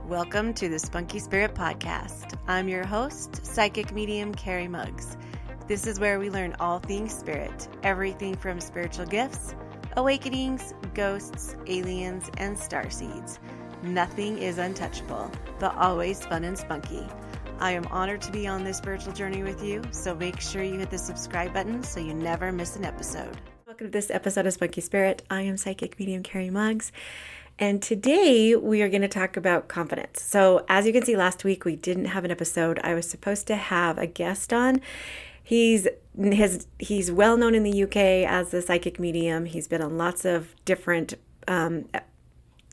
Welcome to the Spunky Spirit Podcast. I'm your host, psychic medium Carrie Muggs. This is where we learn all things spirit, everything from spiritual gifts, awakenings, ghosts, aliens, and starseeds. Nothing is untouchable, but always fun and spunky. I am honored to be on this spiritual journey with you, so make sure you hit the subscribe button so you never miss an episode. Welcome to this episode of Spunky Spirit. I am psychic medium Carrie Muggs. And today we are going to talk about confidence. So as you can see, last week we didn't have an episode. I was supposed to have a guest on. He's well known in the UK as a psychic medium. He's been on lots of different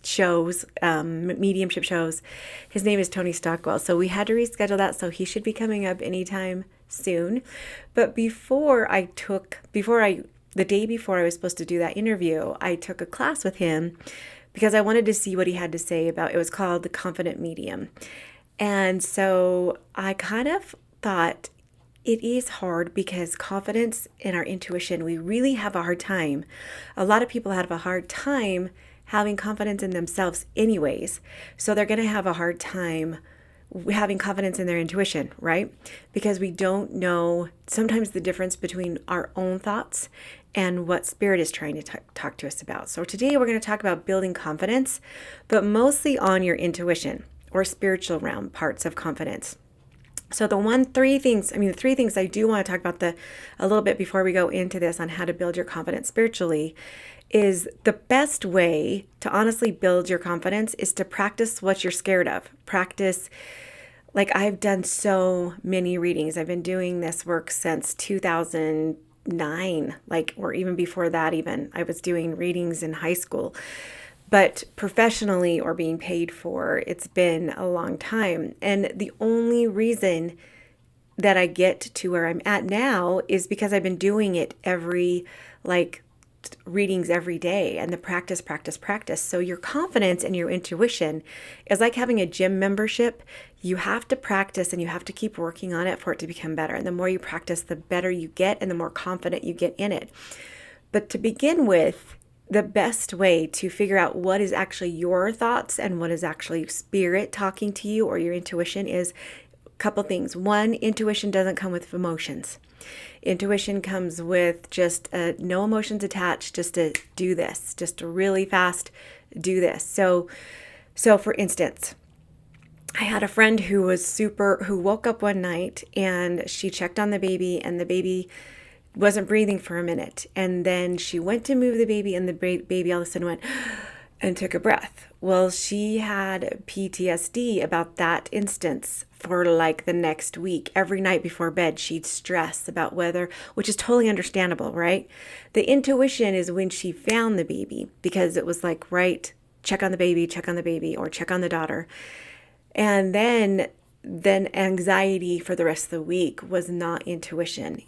shows, mediumship shows. His name is Tony Stockwell. So we had to reschedule that. So he should be coming up anytime soon. But the day before I was supposed to do that interview, I took a class with him because I wanted to see what he had to say about, it was called The Confident Medium. And so I kind of thought it is hard because confidence and our intuition, we really have a hard time. A lot of people have a hard time having confidence in themselves anyways. So they're going to have a hard time having confidence in their intuition, right? Because we don't know sometimes the difference between our own thoughts and what spirit is trying to talk to us about. So today we're going to talk about building confidence, but mostly on your intuition or spiritual realm parts of confidence. So the three things I do want to talk about a little bit before we go into this on how to build your confidence spiritually is the best way to honestly build your confidence is to practice what you're scared of. Practice, like I've done so many readings. I've been doing this work since 2009, or even before that even. I was doing readings in high school. But professionally or being paid for, it's been a long time. And the only reason that I get to where I'm at now is because I've been doing it readings every day and the practice. So your confidence and your intuition is like having a gym membership. You have to practice and you have to keep working on it for it to become better. And the more you practice, the better you get and the more confident you get in it. But to begin with, the best way to figure out what is actually your thoughts and what is actually spirit talking to you or your intuition is a couple things. One, intuition doesn't come with emotions. Intuition comes with just no emotions attached, just to do this, just to really fast do this. So for instance, I had a friend who woke up one night and she checked on the baby and the baby wasn't breathing for a minute. And then she went to move the baby and the baby all of a sudden went and took a breath. Well, she had PTSD about that instance for the next week. Every night before bed, she'd stress about which is totally understandable, right? The intuition is when she found the baby because it was right, check on the baby, or check on the daughter. And then anxiety for the rest of the week was not intuition.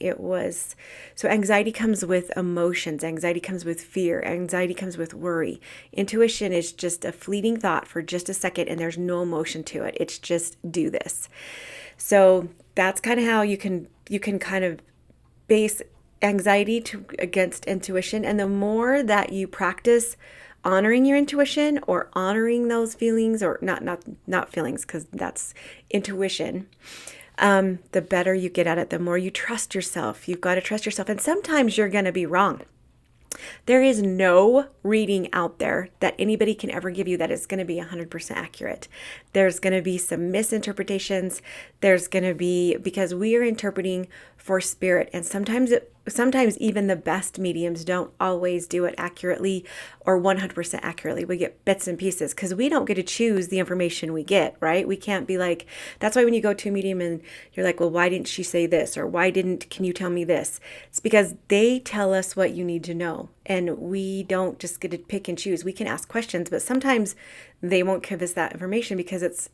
So anxiety comes with emotions. Anxiety comes with fear. Anxiety comes with worry. Intuition is just a fleeting thought for just a second and there's no emotion to it. It's just do this. So that's kind of how you can kind of base anxiety against intuition. And the more that you practice honoring your intuition or honoring those feelings, or not feelings, because that's intuition, the better you get at it, the more you trust yourself. You've got to trust yourself. And sometimes you're going to be wrong. There is no reading out there that anybody can ever give you that is going to be 100% accurate. There's going to be some misinterpretations. There's going to be, because we are interpreting for spirit, and sometimes even the best mediums don't always do it accurately or 100% accurately. We get bits and pieces because we don't get to choose the information we get, right? We can't be that's why when you go to a medium and you're like, well, why didn't she say this? Or can you tell me this? It's because they tell us what you need to know. And we don't just get to pick and choose. We can ask questions, but sometimes they won't give us that information because it's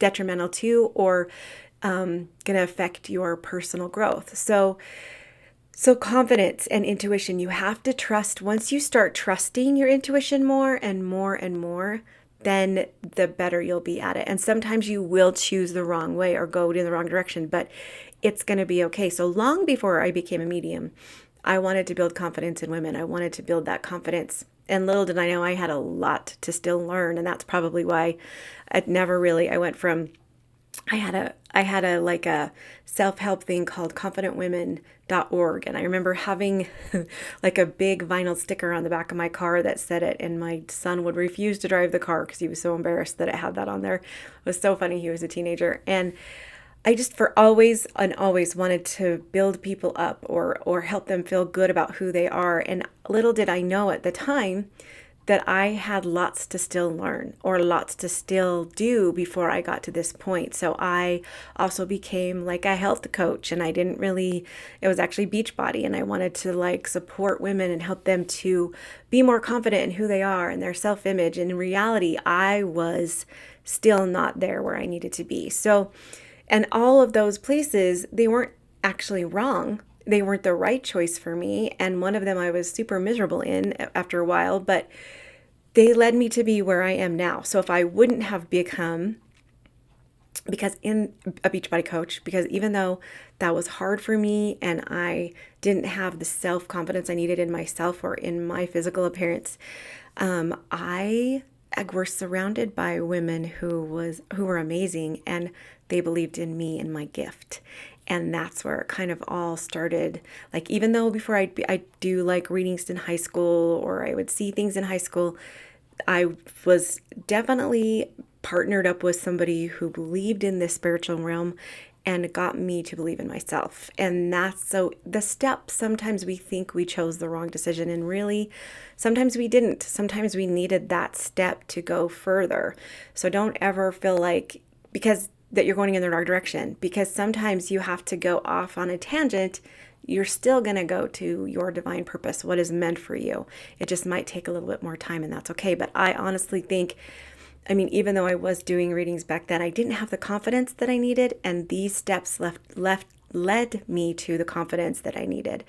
detrimental to or going to affect your personal growth. So confidence and intuition, you have to trust. Once you start trusting your intuition more and more and more, then the better you'll be at it. And sometimes you will choose the wrong way or go in the wrong direction, but it's going to be okay. So long before I became a medium, I wanted to build confidence in women. I wanted to build that confidence And little did I know I had a lot to still learn. And that's probably why I went from, I had a like a self-help thing called confidentwomen.org. And I remember having like a big vinyl sticker on the back of my car that said it. And my son would refuse to drive the car because he was so embarrassed that it had that on there. It was so funny. He was a teenager. And I just for always and always wanted to build people up or help them feel good about who they are. And little did I know at the time that I had lots to still learn or lots to still do before I got to this point. So I also became like a health coach, and it was actually Beachbody, and I wanted to like support women and help them to be more confident in who they are and their self-image. And in reality, I was still not there where I needed to be. So, and all of those places, they weren't actually wrong. They weren't the right choice for me. And one of them I was super miserable in after a while, but they led me to be where I am now. So if I wouldn't have become, because in a Beachbody coach, because even though that was hard for me and I didn't have the self-confidence I needed in myself or in my physical appearance, I were surrounded by women who were amazing, and they believed in me and my gift. And that's where it kind of all started. Like, even though before I'd do like readings in high school, or I would see things in high school, I was definitely partnered up with somebody who believed in this spiritual realm and got me to believe in myself. And that's so the step, sometimes we think we chose the wrong decision, and really sometimes we didn't. Sometimes we needed that step to go further. So don't ever feel like that you're going in the wrong direction, because sometimes you have to go off on a tangent. You're still going to go to your divine purpose, what is meant for you. It just might take a little bit more time, and that's okay. But I honestly think, even though I was doing readings back then, I didn't have the confidence that I needed, and these steps led me to the confidence that I needed.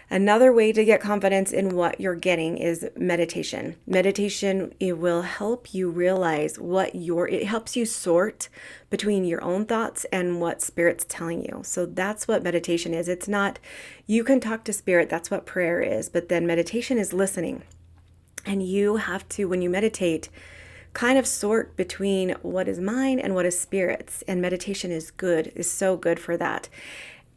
Another way to get confidence in what you're getting is meditation. Meditation, it will help you realize it helps you sort between your own thoughts and what Spirit's telling you. So that's what meditation is. It's not, you can talk to Spirit, that's what prayer is, but then meditation is listening. And you have to, when you meditate, kind of sort between what is mine and what is Spirit's. And meditation is so good for that.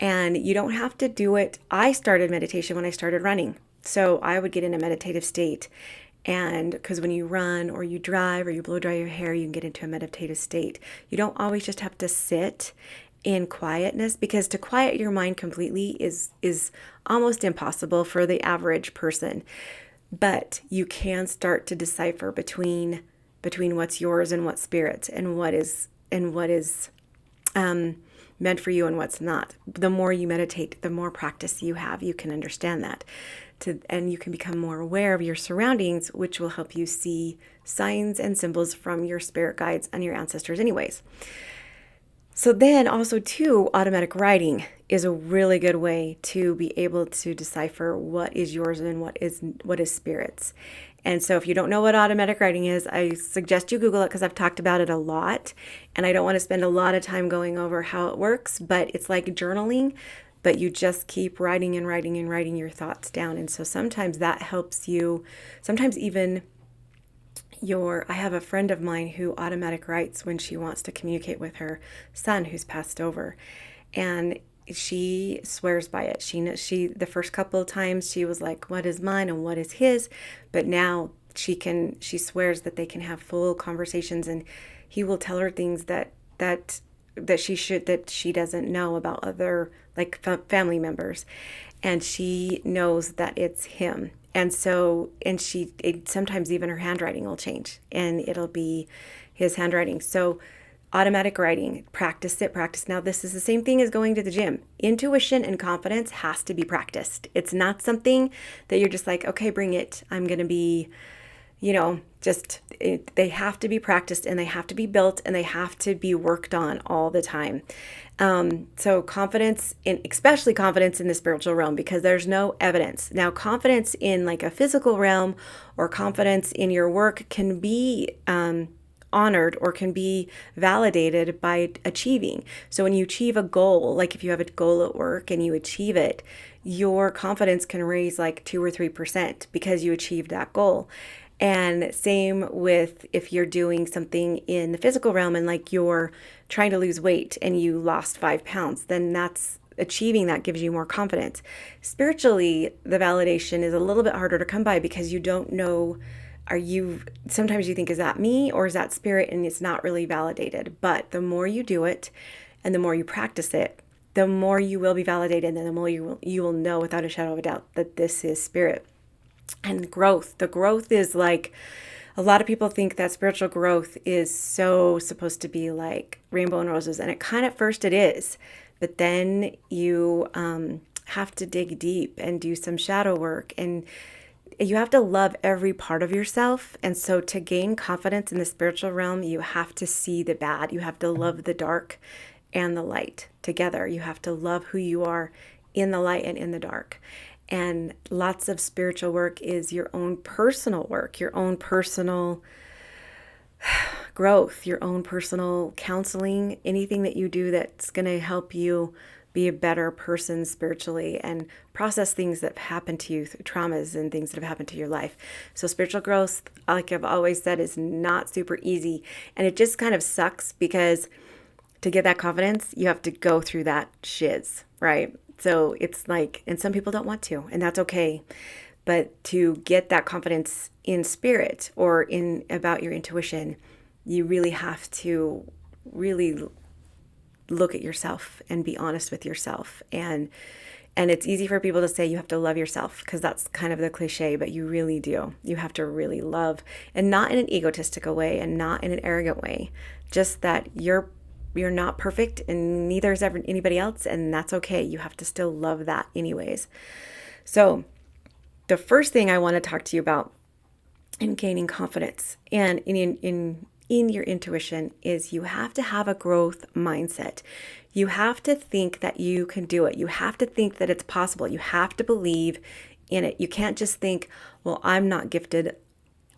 And you don't have to do it. I started meditation when I started running. So I would get in a meditative state. And because when you run or you drive or you blow dry your hair, you can get into a meditative state. You don't always just have to sit in quietness, because to quiet your mind completely is almost impossible for the average person. But you can start to decipher between what's yours and what's Spirit's, and what is meant for you and what's not. The more you meditate, the more practice you have, you can understand that. And you can become more aware of your surroundings, which will help you see signs and symbols from your spirit guides and your ancestors anyways. So then also too, automatic writing is a really good way to be able to decipher what is yours and what is Spirit's. And so if you don't know what automatic writing is, I suggest you Google it, because I've talked about it a lot, and I don't want to spend a lot of time going over how it works, but it's like journaling, but you just keep writing and writing and writing your thoughts down. And so sometimes that helps you. Sometimes even I have a friend of mine who automatic writes when she wants to communicate with her son who's passed over. And she swears by it. The first couple of times she was like, what is mine and what is his? But now she swears that they can have full conversations, and he will tell her things that she doesn't know about other like family members. And she knows that it's him. And so, sometimes even her handwriting will change and it'll be his handwriting. So automatic writing, practice it. Now, this is the same thing as going to the gym. Intuition and confidence has to be practiced. It's not something that you're just like, okay, bring it. I'm going to be, they have to be practiced, and they have to be built, and they have to be worked on all the time. So especially confidence in the spiritual realm, because there's no evidence. Now, confidence in like a physical realm or confidence in your work can be honored or can be validated by achieving. So when you achieve a goal, like if you have a goal at work and you achieve it, your confidence can raise like 2 or 3% because you achieved that goal. And same with if you're doing something in the physical realm and like you're trying to lose weight and you lost 5 pounds, then that's achieving that gives you more confidence. Spiritually, the validation is a little bit harder to come by because you don't know, sometimes you think, is that me or is that spirit? And it's not really validated. But the more you do it and the more you practice it, the more you will be validated and the more you will know without a shadow of a doubt that this is spirit. And the growth is like, a lot of people think that spiritual growth is so supposed to be like rainbow and roses, and it kind of, first it is, but then you have to dig deep and do some shadow work, and you have to love every part of yourself. And so to gain confidence in the spiritual realm, you have to see the bad. You have to love the dark and the light together. You have to love who you are in the light and in the dark. And lots of spiritual work is your own personal work, your own personal growth, your own personal counseling, anything that you do that's going to help you be a better person spiritually and process things that have happened to you, traumas and things that have happened to your life. So spiritual growth, like I've always said, is not super easy. And it just kind of sucks because to get that confidence, you have to go through that shiz, right? So it's like, and some people don't want to, and that's okay. But to get that confidence in spirit or in about your intuition, you really have to really look at yourself and be honest with yourself. And it's easy for people to say you have to love yourself because that's kind of the cliche, but you really do. You have to really love, and not in an egotistical way and not in an arrogant way, just that you're not perfect and neither is ever anybody else, and that's okay. You have to still love that anyways. So the first thing I want to talk to you about in gaining confidence and in your intuition is you have to have a growth mindset. You have to think that you can do it. You have to think that it's possible. You have to believe in it. You can't just think, well, I'm not gifted,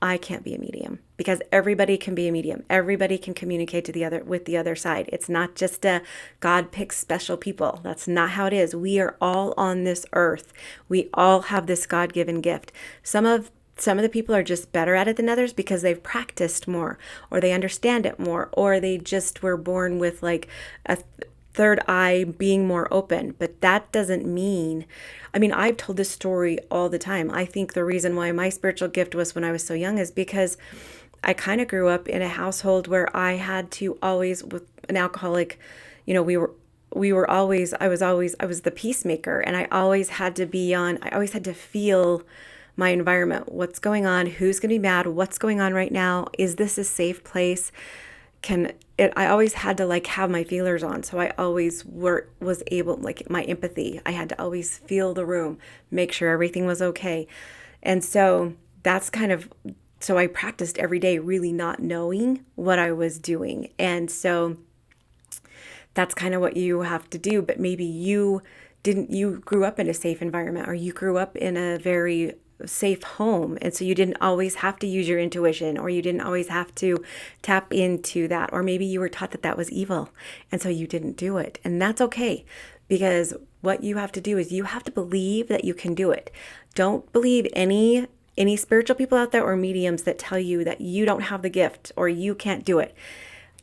I can't be a medium, because everybody can be a medium. Everybody can communicate with the other side. It's not just God picks special people. That's not how it is. We are all on this earth. We all have this God-given gift. Some of the people are just better at it than others because they've practiced more, or they understand it more, or they just were born with like a third eye being more open. But that doesn't mean, I've told this story all the time. I think the reason why my spiritual gift was when I was so young is because I kind of grew up in a household where I had to always, with an alcoholic, I was the peacemaker, and I always had to feel my environment. What's going on? Who's going to be mad? What's going on right now? Is this a safe place? I always had to like have my feelers on. So I always was able, like my empathy, I had to always feel the room, make sure everything was okay. And so so I practiced every day really not knowing what I was doing. And so that's kind of what you have to do. But maybe you grew up in a safe environment, or you grew up in a very safe home, and so you didn't always have to use your intuition, or you didn't always have to tap into that, or maybe you were taught that was evil and so you didn't do it. And that's okay, because what you have to do is you have to believe that you can do it. Don't believe any spiritual people out there or mediums that tell you that you don't have the gift or you can't do it.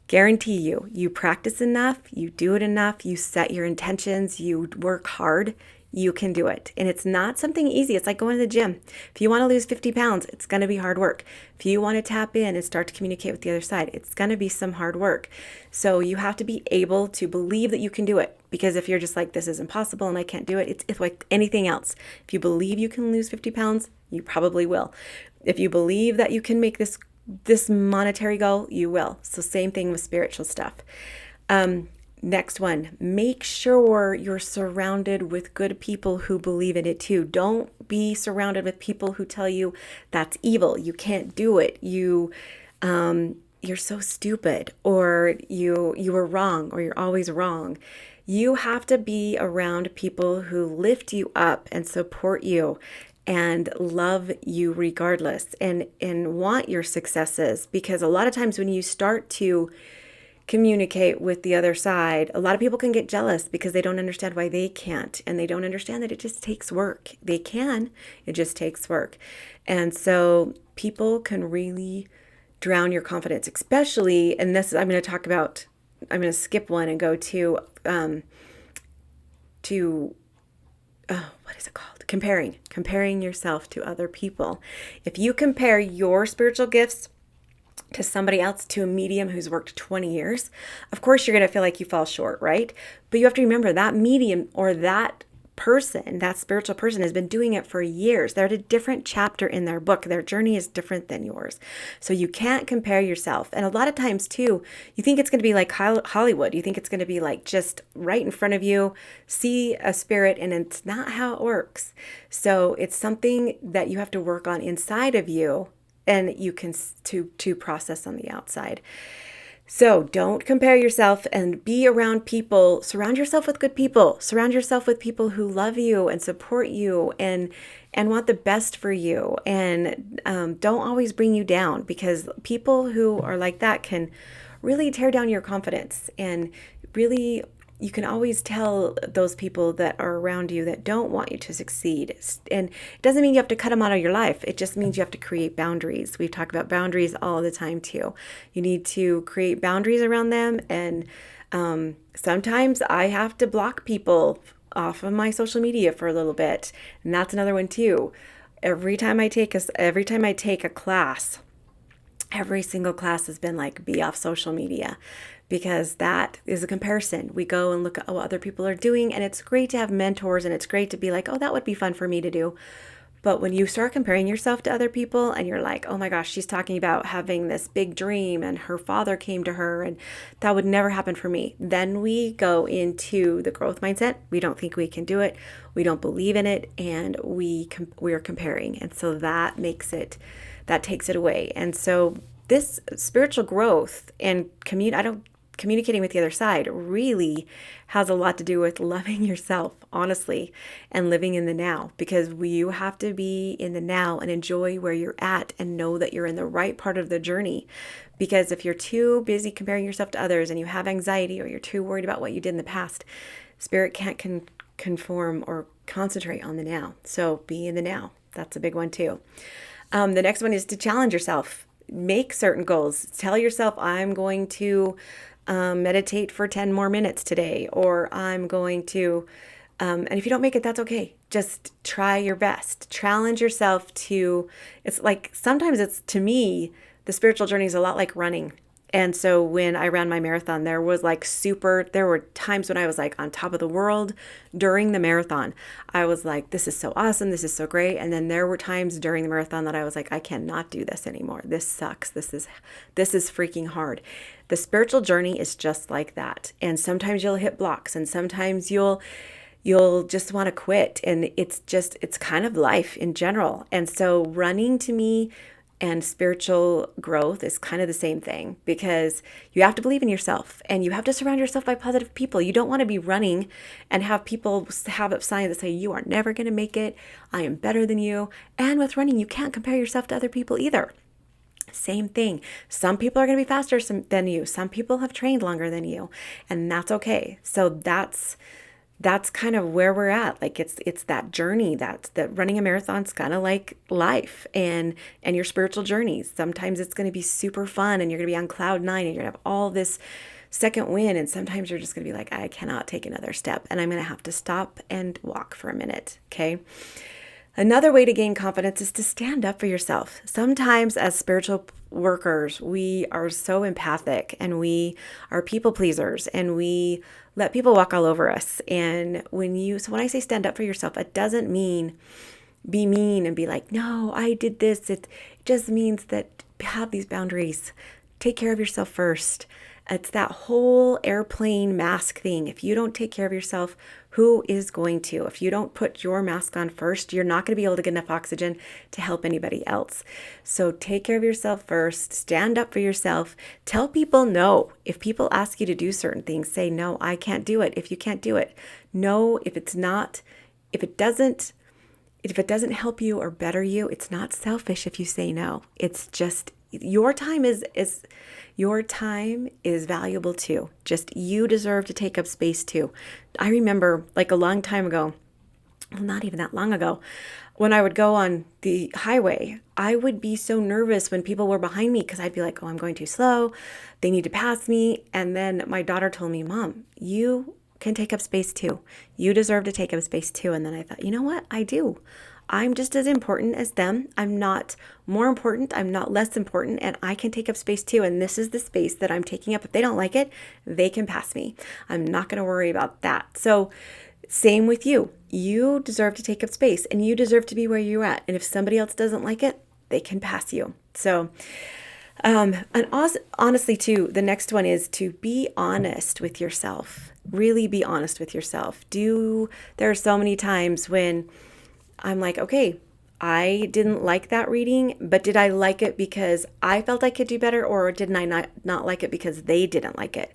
Guarantee you practice enough, you do it enough, you set your intentions, you work hard, you can do it. And it's not something easy. It's like going to the gym. If you want to lose 50 pounds, it's going to be hard work. If you want to tap in and start to communicate with the other side, it's going to be some hard work. So you have to be able to believe that you can do it. Because if you're just like, this is impossible and I can't do it, it's like anything else. If you believe you can lose 50 pounds, you probably will. If you believe that you can make this monetary goal, you will. So same thing with spiritual stuff. Next one, make sure you're surrounded with good people who believe in it too. Don't be surrounded with people who tell you that's evil, you can't do it, you're so stupid, or you were wrong, or you're always wrong. You have to be around people who lift you up and support you and love you regardless, and want your successes. Because a lot of times when you start to communicate with the other side, a lot of people can get jealous because they don't understand why they can't, and they don't understand that it just takes work. They can, it just takes work. And so people can really drown your confidence, especially, and this I'm going to talk about, I'm going to skip one and go to what is it called? Comparing yourself to other people. If you compare your spiritual gifts to somebody else, to a medium who's worked 20 years, of course you're going to feel like you fall short, right? But you have to remember that medium or that person, that spiritual person, has been doing it for years. They're at a different chapter in their book. Their journey is different than yours. So you can't compare yourself. And a lot of times too, you think it's going to be like Hollywood. You think it's going to be like just right in front of you, see a spirit, and it's not how it works. So it's something that you have to work on inside of you, and you can to process on the outside. So don't compare yourself, and be around people. Surround yourself with good people. Surround yourself with people who love you and support you and want the best for you, and don't always bring you down, because people who are like that can really tear down your confidence. And really, you can always tell those people that are around you that don't want you to succeed. And it doesn't mean you have to cut them out of your life. It just means you have to create boundaries. We've talked about boundaries all the time too. You need to create boundaries around them. And sometimes I have to block people off of my social media for a little bit. And that's another one too. Every time I take a class, every single class has been like, be off social media, because that is a comparison. We go and look at what other people are doing, and it's great to have mentors, and it's great to be like, oh, that would be fun for me to do. But when you start comparing yourself to other people, and you're like, oh my gosh, she's talking about having this big dream, and her father came to her, and that would never happen for me. Then we go into the growth mindset. We don't think we can do it. We don't believe in it, and we are comparing. And so that takes it away. And so this spiritual growth and communicating with the other side really has a lot to do with loving yourself, honestly, and living in the now, because you have to be in the now and enjoy where you're at and know that you're in the right part of the journey. Because if you're too busy comparing yourself to others and you have anxiety, or you're too worried about what you did in the past, spirit can't conform or concentrate on the now. So be in the now. That's a big one too. The next one is to challenge yourself. Make certain goals. Tell yourself, I'm going to meditate for 10 more minutes today, or I'm going to, and if you don't make it, that's okay. Just try your best. Challenge yourself to, it's like, sometimes it's, to me, the spiritual journey is a lot like running. And so when I ran my marathon, there were times when I was like on top of the world during the marathon. I was like, this is so awesome. This is so great. And then there were times during the marathon that I was like, I cannot do this anymore. This sucks. This is freaking hard. The spiritual journey is just like that. And sometimes you'll hit blocks, and sometimes you'll just want to quit. And it's kind of life in general. And so running, to me, and spiritual growth is kind of the same thing, because you have to believe in yourself, and you have to surround yourself by positive people. You don't want to be running and have people have up signs that say, you are never going to make it. I am better than you. And with running, you can't compare yourself to other people either. Same thing. Some people are going to be faster than you. Some people have trained longer than you, and that's okay. So that's kind of where we're at. Like it's that journey, that running a marathon's kind of like life and your spiritual journeys. Sometimes it's going to be super fun, and you're going to be on cloud nine, and you're going to have all this second win. And sometimes you're just going to be like, I cannot take another step, and I'm going to have to stop and walk for a minute. Okay. Another way to gain confidence is to stand up for yourself. Sometimes as spiritual workers, we are so empathic, and we are people pleasers, and we let people walk all over us. And when I say stand up for yourself, it doesn't mean be mean and be like, no, I did this. It just means that have these boundaries. Take care of yourself first. It's that whole airplane mask thing. If you don't take care of yourself, who is going to? If you don't put your mask on first, you're not going to be able to get enough oxygen to help anybody else. So take care of yourself first. Stand up for yourself. Tell people no. If people ask you to do certain things, say, no, I can't do it. If you can't do it, no, if it doesn't if it doesn't help you or better you, it's not selfish if you say no. It's just your time is your time is valuable too. Just you deserve to take up space too. I remember like a long time ago, well, not even that long ago, when I would go on the highway, I would be so nervous when people were behind me because I'd be like, oh, I'm going too slow. They need to pass me. And then my daughter told me, Mom, you can take up space too. You deserve to take up space too. And then I thought, you know what? I do. I'm just as important as them. I'm not more important. I'm not less important. And I can take up space too. And this is the space that I'm taking up. If they don't like it, they can pass me. I'm not going to worry about that. So same with you. You deserve to take up space and you deserve to be where you're at. And if somebody else doesn't like it, they can pass you. So, and honestly too, the next one is to be honest with yourself. Really be honest with yourself. There are so many times when I'm like, okay, I didn't like that reading, but did I like it because I felt I could do better, or didn't I not like it because they didn't like it?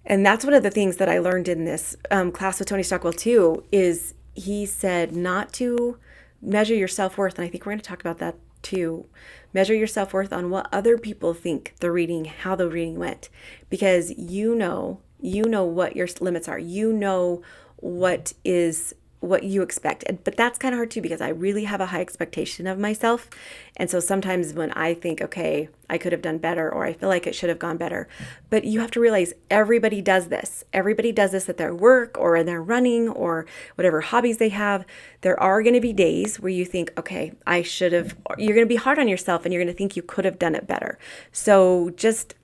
And that's one of the things that I learned in this class with Tony Stockwell too, is he said not to measure your self-worth. And I think we're going to talk about that too. Measure your self-worth on what other people think how the reading went, because you know what your limits are. You know what you expect. But that's kind of hard too, because I really have a high expectation of myself. And so sometimes when I think, okay, I could have done better, or I feel like it should have gone better, but you have to realize everybody does this. Everybody does this at their work or in their running or whatever hobbies they have. There are going to be days where you think, okay, you're going to be hard on yourself and you're going to think you could have done it better. So just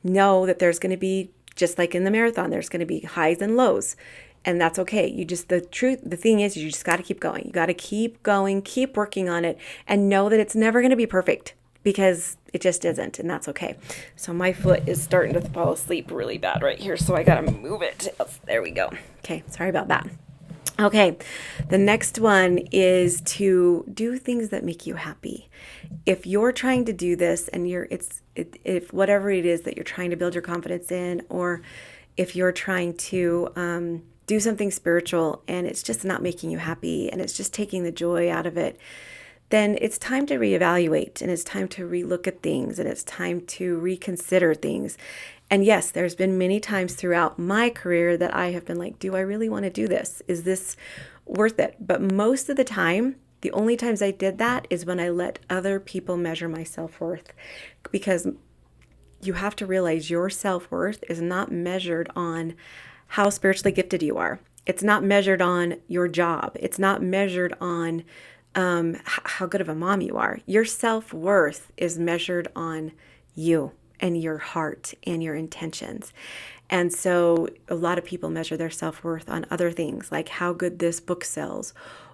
know that there's going to be, just like in the marathon, there's going to be highs and lows. And that's okay. The thing is, you just got to keep going. You got to keep going, keep working on it, and know that it's never going to be perfect, because it just isn't. And that's okay. So my foot is starting to fall asleep really bad right here. So I got to move it. There we go. Okay. Sorry about that. Okay. The next one is to do things that make you happy. If you're trying to do this and if whatever it is that you're trying to build your confidence in, or if you're trying to, do something spiritual and it's just not making you happy and it's just taking the joy out of it, then it's time to reevaluate, and it's time to relook at things, and it's time to reconsider things. And yes, there's been many times throughout my career that I have been like, do I really want to do this? Is this worth it? But most of the time, the only times I did that is when I let other people measure my self-worth, because you have to realize your self-worth is not measured on how spiritually gifted you are. It's not measured on your job. It's not measured on how good of a mom you are. Your self-worth is measured on you and your heart and your intentions. And so a lot of people measure their self-worth on other things, like how good this book sells,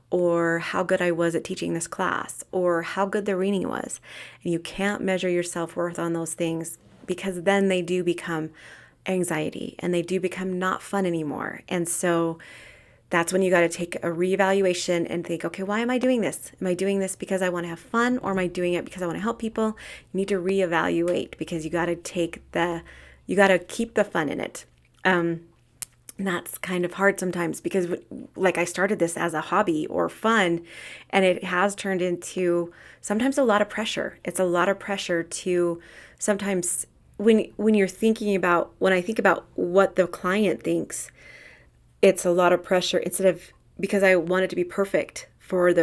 or how good I was at teaching this class, or how good the reading was. And you can't measure your self-worth on those things, because then they do become anxiety and they do become not fun anymore. And so that's when you got to take a reevaluation and think, okay, why am I doing this? Am I doing this because I want to have fun, or am I doing it because I want to help people? You need to reevaluate, because you got to keep the fun in it. And that's kind of hard sometimes, because like I started this as a hobby or fun, and it has turned into sometimes a lot of pressure. It's a lot of pressure to sometimes when I think about what the client thinks, it's a lot of pressure, because I want it to be perfect for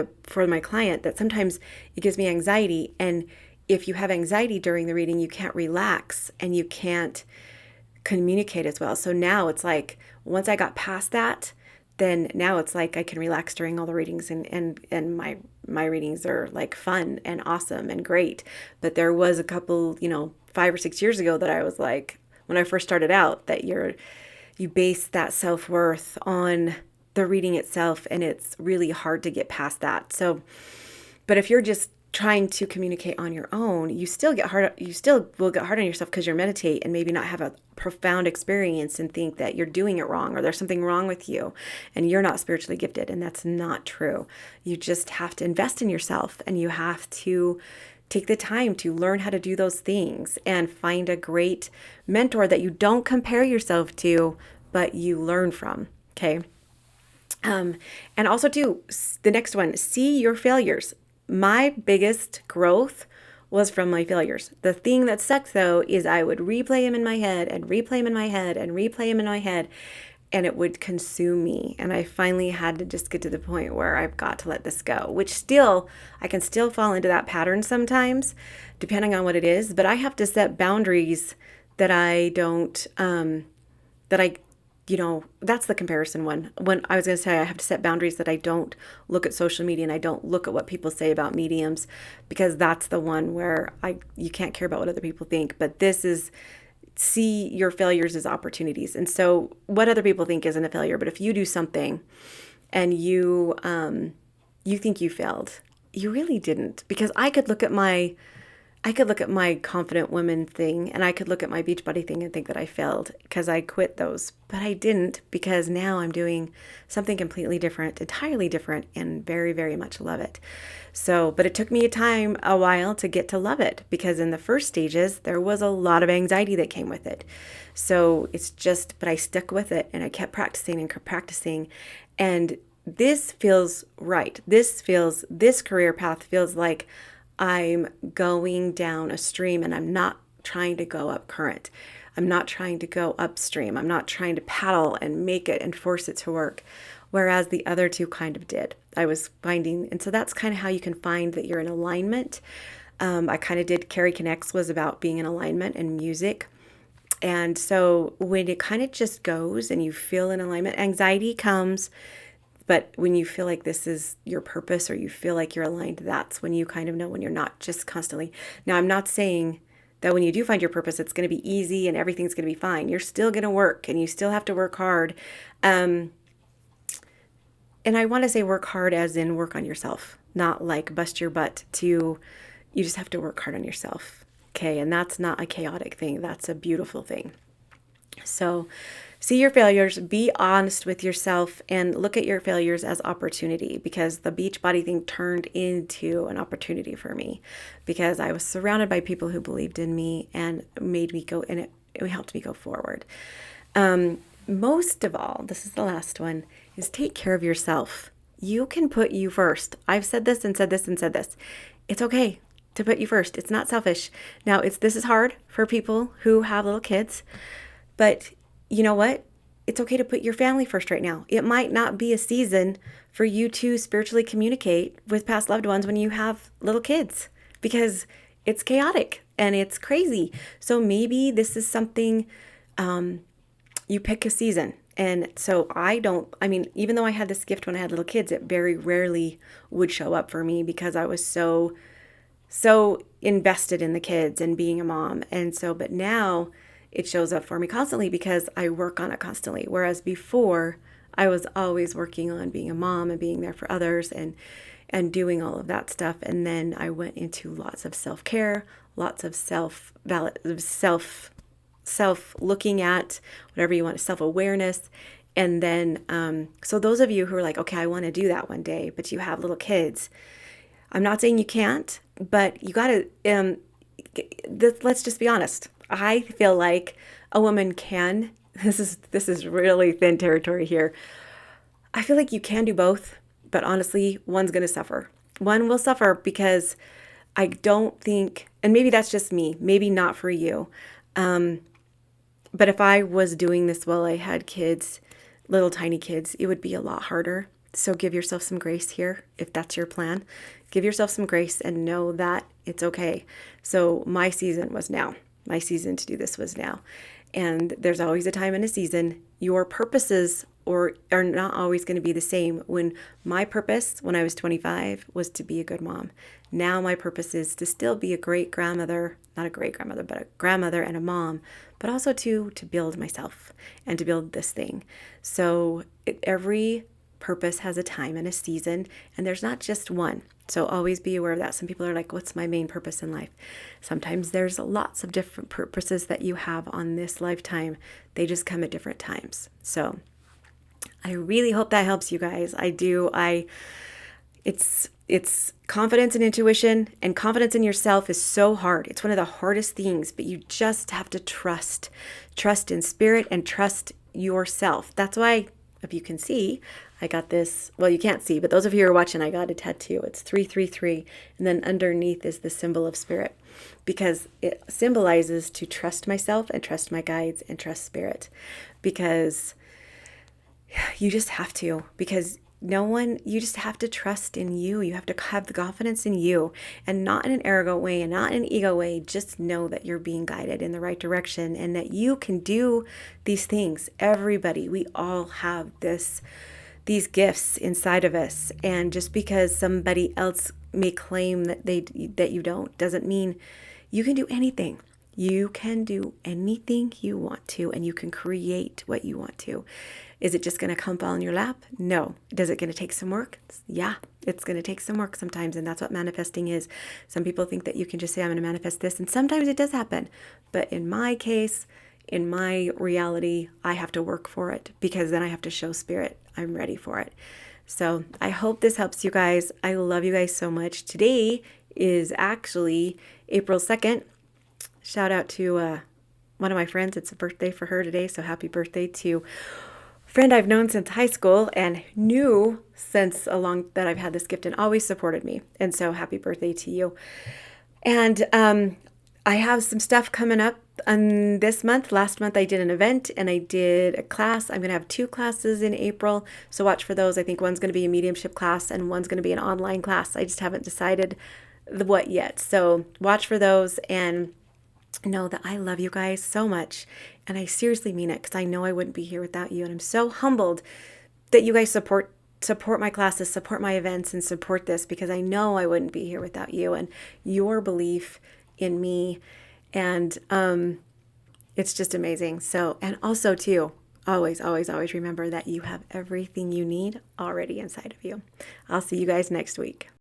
my client, that sometimes it gives me anxiety. And if you have anxiety during the reading, you can't relax and you can't communicate as well. So now it's like, once I got past that, then now it's like I can relax during all the readings, and my readings are like fun and awesome and great. But there was a couple, 5 or 6 years ago that I was like, when I first started out, that you base that self-worth on the reading itself, and it's really hard to get past that. So, but if you're just trying to communicate on your own, you still will get hard on yourself, because you meditate and maybe not have a profound experience and think that you're doing it wrong, or there's something wrong with you and you're not spiritually gifted. And that's not true. You just have to invest in yourself, and you have to take the time to learn how to do those things, and find a great mentor that you don't compare yourself to, but you learn from. Okay. And also too, the next one, see your failures. My biggest growth was from my failures. The thing that sucks though is I would replay them in my head and replay them in my head and replay them in my head, and it would consume me. And I finally had to just get to the point where I've got to let this go, which still, I can still fall into that pattern sometimes, depending on what it is. But I have to set boundaries that I don't, that I, that's the comparison one. When I was going to say, I have to set boundaries that I don't look at social media and I don't look at what people say about mediums, because that's the one where you can't care about what other people think. But this is, see your failures as opportunities. And so what other people think isn't a failure, but if you do something and you think you failed, you really didn't. Because I could look at my confident woman thing, and I could look at my Beachbody thing and think that I failed because I quit those, but I didn't, because now I'm doing something completely different, entirely different, and very, very much love it. So, but it took me a while to get to love it, because in the first stages, there was a lot of anxiety that came with it. So but I stuck with it and I kept practicing. And this feels right. This career path feels like I'm going down a stream and I'm not trying to go up current. I'm not trying to go upstream. I'm not trying to paddle and make it and force it to work. Whereas the other two kind of did. I was finding, and so that's kind of how you can find that you're in alignment. I kind of did, Carrie Connects was about being in alignment and music. And so when it kind of just goes and you feel in alignment, anxiety comes. But when you feel like this is your purpose, or you feel like you're aligned, that's when you kind of know when you're not just constantly. Now, I'm not saying that when you do find your purpose, it's going to be easy and everything's going to be fine. You're still going to work and you still have to work hard. And I want to say work hard as in work on yourself, not like bust your butt you just have to work hard on yourself. Okay. And that's not a chaotic thing. That's a beautiful thing. So see your failures, be honest with yourself, and look at your failures as opportunity, because the Beachbody thing turned into an opportunity for me, because I was surrounded by people who believed in me and made me go, and it helped me go forward. Most of all, this is the last one, is take care of yourself. You can put you first. I've said this and said this and said this. It's okay to put you first. It's not selfish. Now, this is hard for people who have little kids, but you know what? It's okay to put your family first right now. It might not be a season for you to spiritually communicate with past loved ones when you have little kids, because it's chaotic and it's crazy. So maybe this is something, you pick a season. And so even though I had this gift when I had little kids, it very rarely would show up for me, because I was so invested in the kids and being a mom. And so, but now it shows up for me constantly because I work on it constantly. Whereas before, I was always working on being a mom and being there for others and doing all of that stuff. And then I went into lots of self-care, lots of self looking at whatever you want, self-awareness. And then, so those of you who are like, okay, I want to do that one day, but you have little kids, I'm not saying you can't, but you got to, let's just be honest. I feel like a woman can, this is really thin territory here. I feel like you can do both, but honestly, one's going to suffer. One will suffer because I don't think, and maybe that's just me, maybe not for you. But if I was doing this while I had kids, little tiny kids, it would be a lot harder. So give yourself some grace here. If that's your plan, give yourself some grace and know that it's okay. So my season was now. My season to do this was now. And there's always a time and a season. Your purposes are not always going to be the same. When my purpose when I was 25 was to be a good mom. Now my purpose is to still be a great grandmother, not a great grandmother, but a grandmother and a mom, but also to build myself and to build this thing. So every purpose has a time and a season, and there's not just one. So always be aware of that. Some people are like, what's my main purpose in life? Sometimes there's lots of different purposes that you have on this lifetime. They just come at different times. So I really hope that helps you guys. I do. It's confidence and intuition, and confidence in yourself is so hard. It's one of the hardest things, but you just have to trust in spirit and trust yourself. That's why if you can see, I got this, well, you can't see, but those of you who are watching, I got a tattoo. It's 333. And then underneath is the symbol of spirit, because it symbolizes to trust myself and trust my guides and trust spirit, because you just have to, because you just have to trust in you. You have to have the confidence in you, and not in an arrogant way and not in an ego way. Just know that you're being guided in the right direction and that you can do these things. Everybody, we all have these gifts inside of us. And just because somebody else may claim that you don't, doesn't mean you can do anything. You can do anything you want to, and you can create what you want to. Is it just going to come fall in your lap? No. Is it going to take some work? Yeah, it's going to take some work sometimes, and that's what manifesting is. Some people think that you can just say, I'm going to manifest this, and sometimes it does happen. But in my case, in my reality, I have to work for it, because then I have to show spirit I'm ready for it. So I hope this helps you guys. I love you guys so much. Today is actually April 2nd. Shout out to one of my friends. It's a birthday for her today, so happy birthday to a friend I've known since high school and knew since along that I've had this gift and always supported me. And so happy birthday to you. And I have some stuff coming up on this month. Last month I did an event and I did a class. I'm going to have 2 classes in April, so watch for those. I think one's going to be a mediumship class and one's going to be an online class. I just haven't decided what yet. So watch for those, and know that I love you guys so much, and I seriously mean it, because I know I wouldn't be here without you, and I'm so humbled that you guys support my classes, support my events, and support this, because I know I wouldn't be here without you and your belief in me, and it's just amazing. So, and also too, always, always, always remember that you have everything you need already inside of you. I'll see you guys next week.